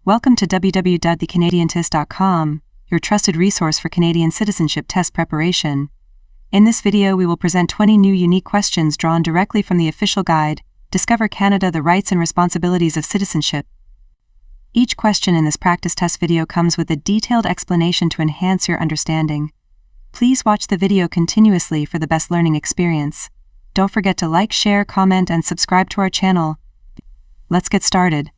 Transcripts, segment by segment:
Welcome to www.thecanadiantest.com, your trusted resource for Canadian citizenship test preparation. In this video, we will present 20 new unique questions drawn directly from the official guide, Discover Canada: The Rights and Responsibilities of Citizenship. Each question in this practice test video comes with a detailed explanation to enhance your understanding. Please watch the video continuously for the best learning experience. Don't forget to like, share, comment, and subscribe to our channel. Let's get started.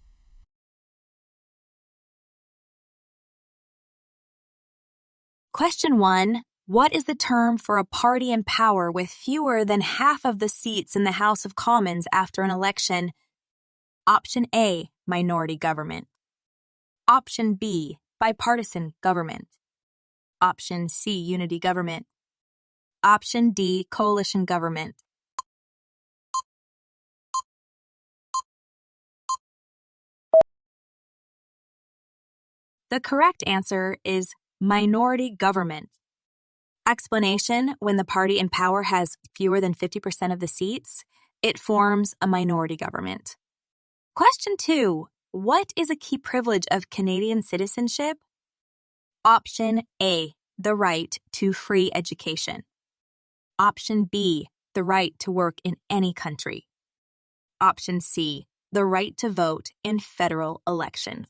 Question 1. What is the term for a party in power with fewer than half of the seats in the House of Commons after an election? Option A, minority government. Option B, bipartisan government. Option C, unity government. Option D, coalition government. The correct answer is minority government. Explanation: when the party in power has fewer than 50% of the seats, it forms a minority government. Question 2. What is a key privilege of Canadian citizenship? Option A, the right to free education. Option B, the right to work in any country. Option C, the right to vote in federal elections.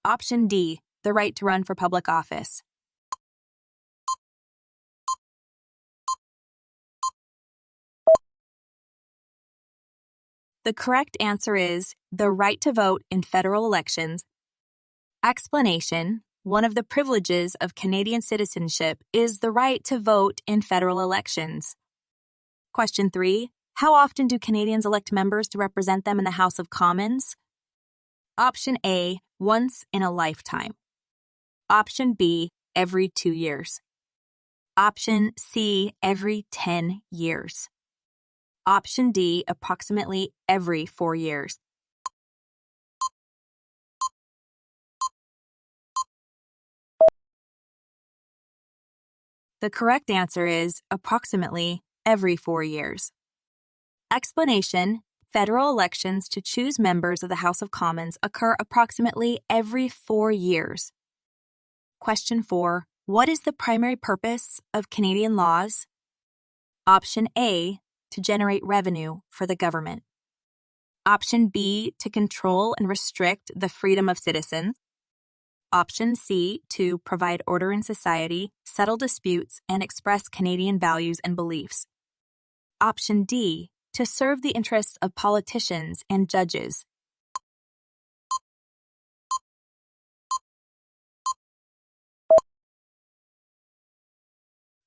Option D, the right to run for public office. The correct answer is the right to vote in federal elections. Explanation: one of the privileges of Canadian citizenship is the right to vote in federal elections. Question 3. How often do Canadians elect members to represent them in the House of Commons? Option A, once in a lifetime. Option B, every 2 years. Option C, every 10 years. Option D, approximately every 4 years. The correct answer is approximately every 4 years. Explanation: federal elections to choose members of the House of Commons occur approximately every 4 years. Question 4. What is the primary purpose of Canadian laws? Option A, to generate revenue for the government. Option B, to control and restrict the freedom of citizens. Option C, to provide order in society, settle disputes, and express Canadian values and beliefs. Option D, to serve the interests of politicians and judges.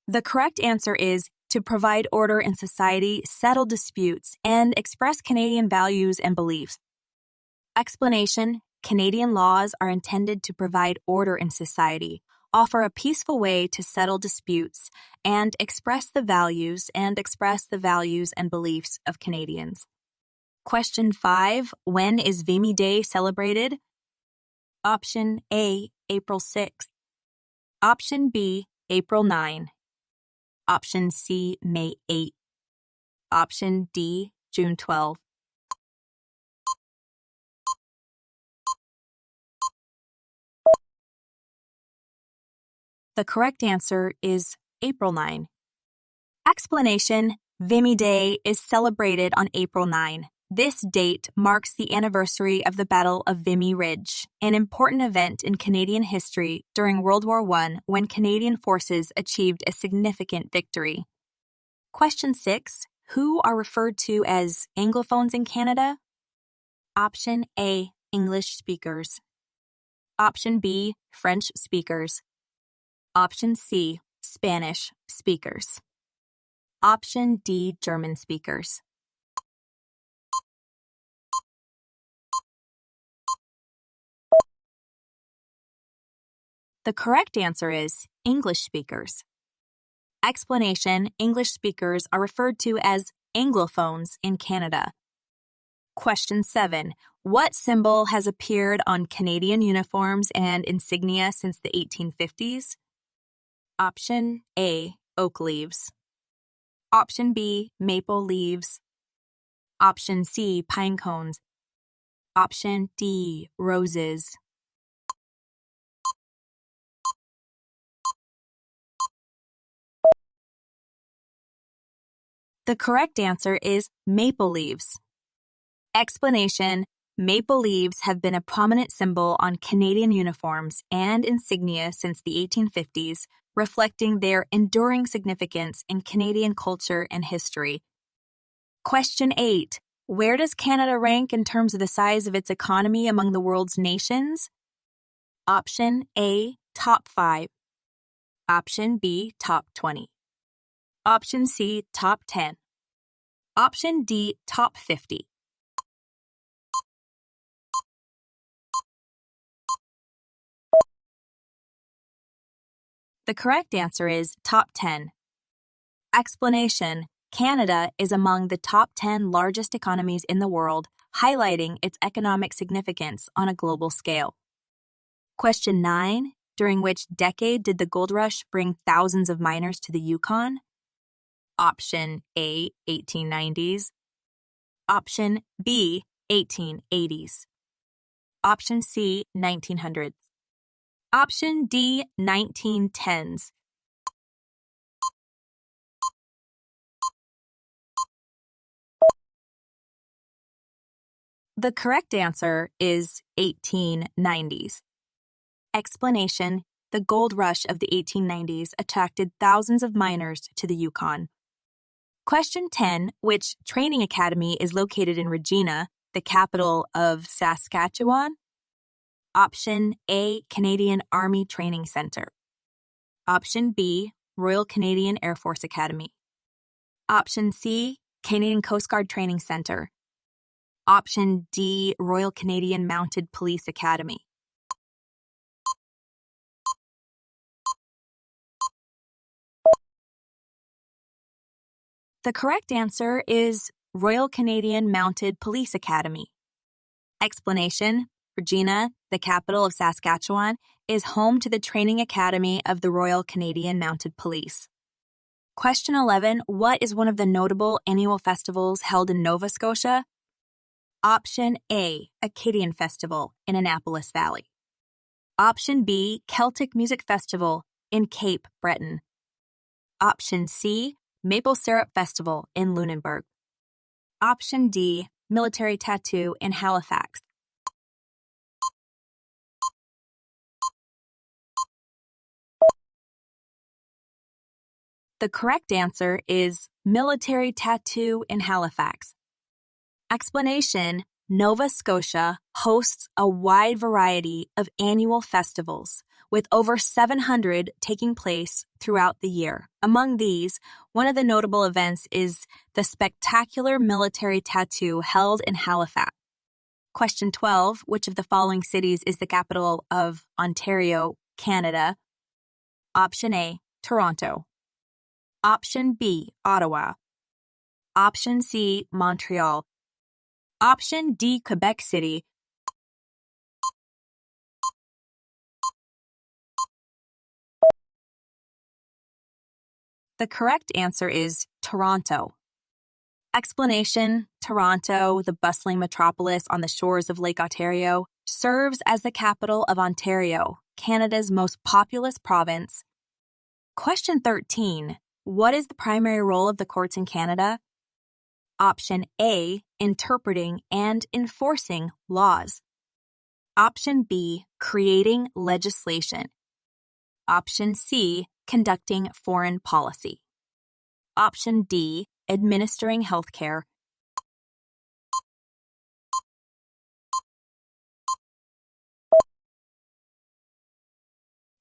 The correct answer is to provide order in society, settle disputes, and express Canadian values and beliefs. Explanation: Canadian laws are intended to provide order in society, offer a peaceful way to settle disputes, and express the values and beliefs of Canadians. Question 5. When is Vimy Day celebrated? Option A, April 6th. Option B, April 9. Option C, May 8. Option D, June 12. The correct answer is April 9. Explanation: Vimy Day is celebrated on April 9. This date marks the anniversary of the Battle of Vimy Ridge, an important event in Canadian history during World War I when Canadian forces achieved a significant victory. Question 6. Who are referred to as Anglophones in Canada? Option A, English speakers. Option B, French speakers. Option C, Spanish speakers. Option D, German speakers. The correct answer is English speakers. Explanation: English speakers are referred to as Anglophones in Canada. Question 7. What symbol has appeared on Canadian uniforms and insignia since the 1850s? Option A, oak leaves. Option B, maple leaves. Option C, pine cones. Option D, roses. The correct answer is maple leaves. Explanation: maple leaves have been a prominent symbol on Canadian uniforms and insignia since the 1850s, reflecting their enduring significance in Canadian culture and history. Question 8. Where does Canada rank in terms of the size of its economy among the world's nations? Option A, top 5. Option B, top 20. Option C, top 10. Option D, top 50. The correct answer is top 10. Explanation: Canada is among the top 10 largest economies in the world, highlighting its economic significance on a global scale. Question 9. During which decade did the gold rush bring thousands of miners to the Yukon? Option A, 1890s. Option B, 1880s. Option C, 1900s. Option D, 1910s. The correct answer is 1890s. Explanation: the gold rush of the 1890s attracted thousands of miners to the Yukon. Question 10. Which training academy is located in Regina, the capital of Saskatchewan? Option A, Canadian Army Training Center. Option B, Royal Canadian Air Force Academy. Option C, Canadian Coast Guard Training Center. Option D, Royal Canadian Mounted Police Academy. The correct answer is Royal Canadian Mounted Police Academy. Explanation: Regina, the capital of Saskatchewan, is home to the training academy of the Royal Canadian Mounted Police. Question 11. What is one of the notable annual festivals held in Nova Scotia? Option A, Acadian Festival in Annapolis Valley. Option B, Celtic Music Festival in Cape Breton. Option C, Maple Syrup Festival in Lunenburg. Option D, Military Tattoo in Halifax. The correct answer is Military Tattoo in Halifax. Explanation: Nova Scotia hosts a wide variety of annual festivals, with over 700 taking place throughout the year. Among these, one of the notable events is the spectacular military tattoo held in Halifax. Question 12. Which of the following cities is the capital of Ontario, Canada? Option A, Toronto. Option B, Ottawa. Option C, Montreal. Option D, Quebec City. The correct answer is Toronto. Explanation: Toronto, the bustling metropolis on the shores of Lake Ontario, serves as the capital of Ontario, Canada's most populous province. Question 13. What is the primary role of the courts in Canada? Option A, interpreting and enforcing laws. Option B, creating legislation. Option C, conducting foreign policy. Option D, administering healthcare.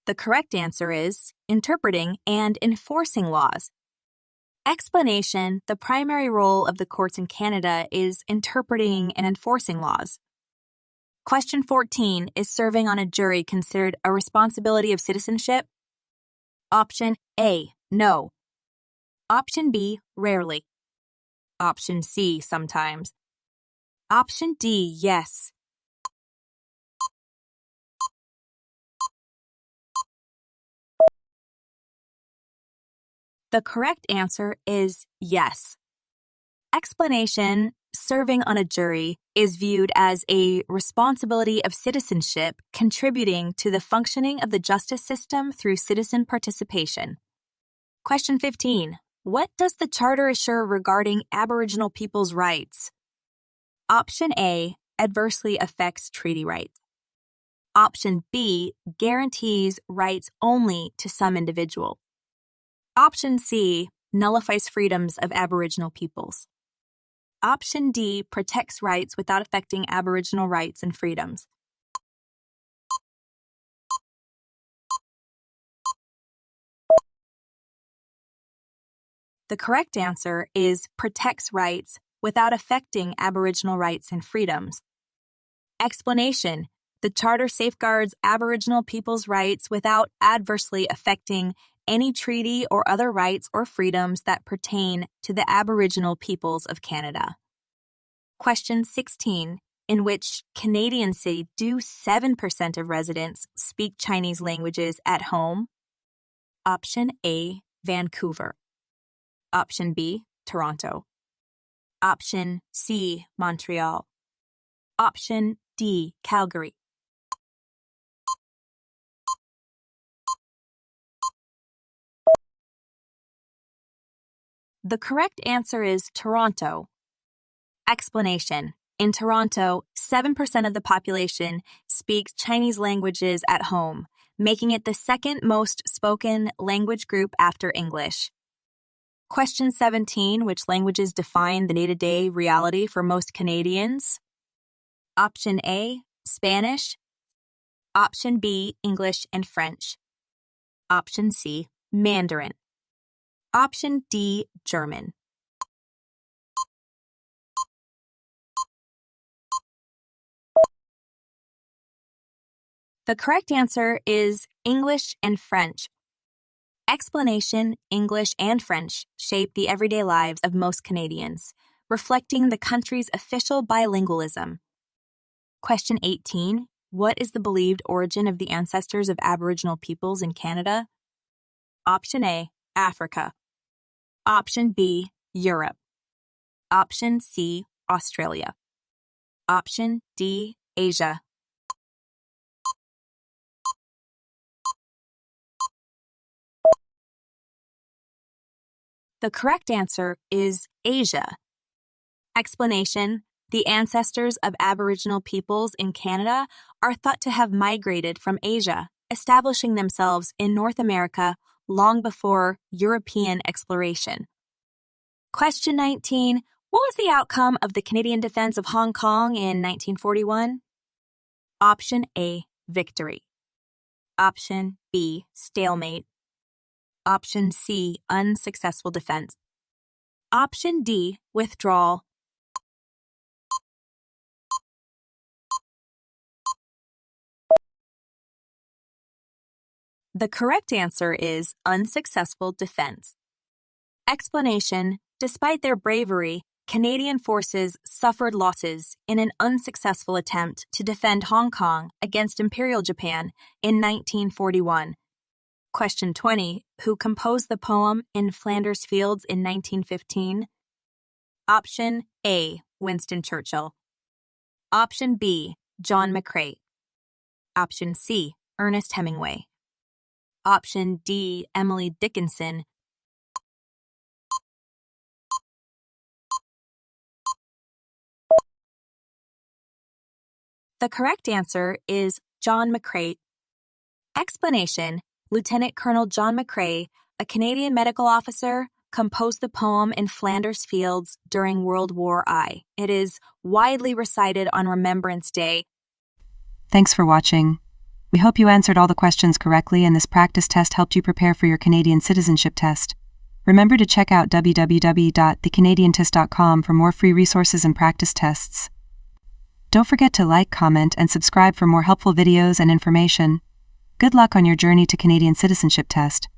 The correct answer is interpreting and enforcing laws. Explanation: the primary role of the courts in Canada is interpreting and enforcing laws. Question 14. Is serving on a jury considered a responsibility of citizenship? Option A, no. Option B, rarely. Option C, sometimes. Option D, yes. The correct answer is yes. Explanation: serving on a jury is viewed as a responsibility of citizenship contributing to the functioning of the justice system through citizen participation. Question 15. What does the Charter assure regarding Aboriginal people's rights? Option A, adversely affects treaty rights. Option B, guarantees rights only to some individual. Option C, nullifies freedoms of Aboriginal peoples. Option D, protects rights without affecting Aboriginal rights and freedoms. The correct answer is protects rights without affecting Aboriginal rights and freedoms. Explanation: the Charter safeguards Aboriginal people's rights without adversely affecting any treaty or other rights or freedoms that pertain to the Aboriginal peoples of Canada. Question 16, in which Canadian city do 7% of residents speak Chinese languages at home? Option A, Vancouver. Option B, Toronto. Option C, Montreal. Option D, Calgary. The correct answer is Toronto. Explanation: in Toronto, 7% of the population speaks Chinese languages at home, making it the second most spoken language group after English. Question 17, which languages define the day-to-day reality for most Canadians? Option A, Spanish. Option B, English and French. Option C, Mandarin. Option D, German. The correct answer is English and French. Explanation: English and French shape the everyday lives of most Canadians, reflecting the country's official bilingualism. Question 18. What is the believed origin of the ancestors of Aboriginal peoples in Canada? Option A, Africa. Option B, Europe. Option C, Australia. Option D, Asia. The correct answer is Asia. Explanation: the ancestors of Aboriginal peoples in Canada are thought to have migrated from Asia, establishing themselves in North America long before European exploration. Question 19. What was the outcome of the Canadian defense of Hong Kong in 1941? Option A, victory. Option B, stalemate. Option C, unsuccessful defense. Option D, withdrawal. The correct answer is unsuccessful defense. Explanation: despite their bravery, Canadian forces suffered losses in an unsuccessful attempt to defend Hong Kong against Imperial Japan in 1941. Question 20. Who composed the poem In Flanders Fields in 1915? Option A, Winston Churchill. Option B, John McCrae. Option C, Ernest Hemingway. Option D, Emily Dickinson. The correct answer is John McCrae. Explanation: Lieutenant Colonel John McCrae, a Canadian medical officer, composed the poem In Flanders Fields during World War I. It is widely recited on Remembrance Day. Thanks for watching. We hope you answered all the questions correctly and this practice test helped you prepare for your Canadian Citizenship Test. Remember to check out www.thecanadiantest.com for more free resources and practice tests. Don't forget to like, comment, and subscribe for more helpful videos and information. Good luck on your journey to Canadian Citizenship Test.